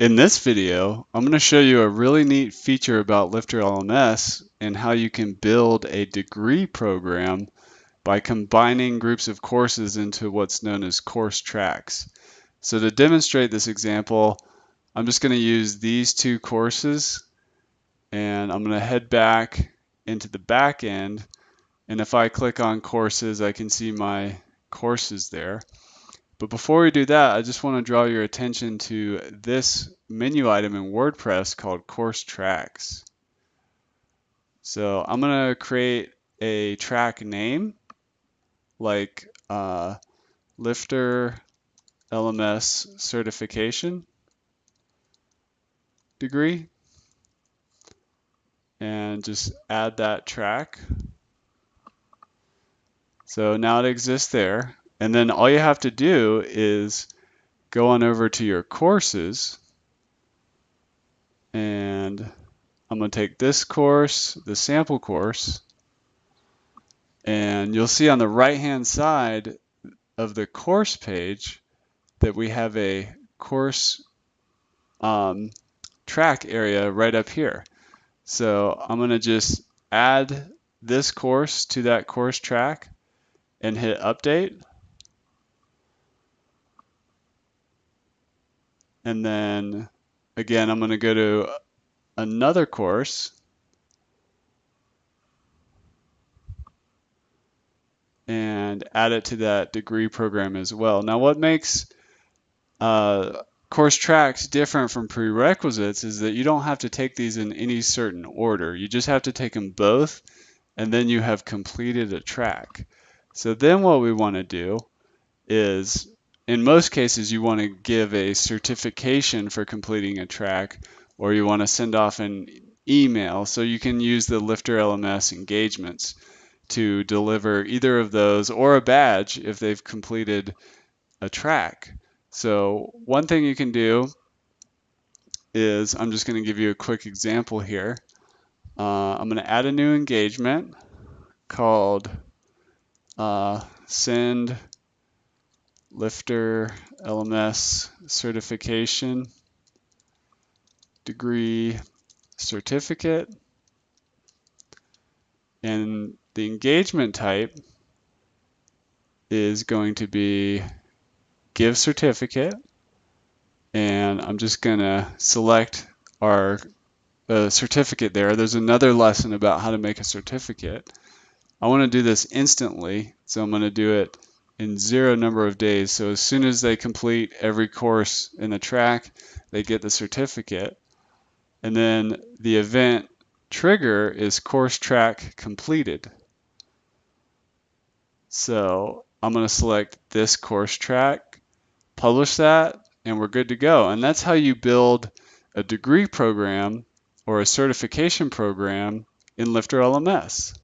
In this video, I'm going to show you a really neat feature about Lifter LMS and how you can build a degree program by combining groups of courses into what's known as course tracks. So to demonstrate this example, I'm just going to use these two courses, and I'm going to head back into the back end, and if I click on courses, I can see my courses there. But before we do that, I just want to draw your attention to this menu item in WordPress called Course Tracks. So I'm going to create a track name like Lifter LMS Certification Degree, and just add that track. So now it exists there. And then all you have to do is go on over to your courses, and I'm going to take this course, the sample course, and you'll see on the right hand side of the course page that we have a course track area right up here. So I'm going to just add this course to that course track and hit update. And then again, I'm going to go to another course and add it to that degree program as well. Now, what makes course tracks different from prerequisites is that you don't have to take these in any certain order. You just have to take them both, and then you have completed a track. So then what we want to do is, in most cases, you want to give a certification for completing a track, or you want to send off an email. So you can use the Lifter LMS engagements to deliver either of those, or a badge if they've completed a track. So one thing you can do is, I'm just going to give you a quick example here. I'm going to add a new engagement called Send Lifter LMS Certification Degree Certificate. And the engagement type is going to be Give Certificate. And I'm just going to select our certificate there. There's another lesson about how to make a certificate. I want to do this instantly, so I'm going to do it in 0 number of days. So as soon as they complete every course in the track, they get the certificate. And then the event trigger is course track completed. So I'm going to select this course track, publish that, and we're good to go. And that's how you build a degree program or a certification program in Lifter LMS.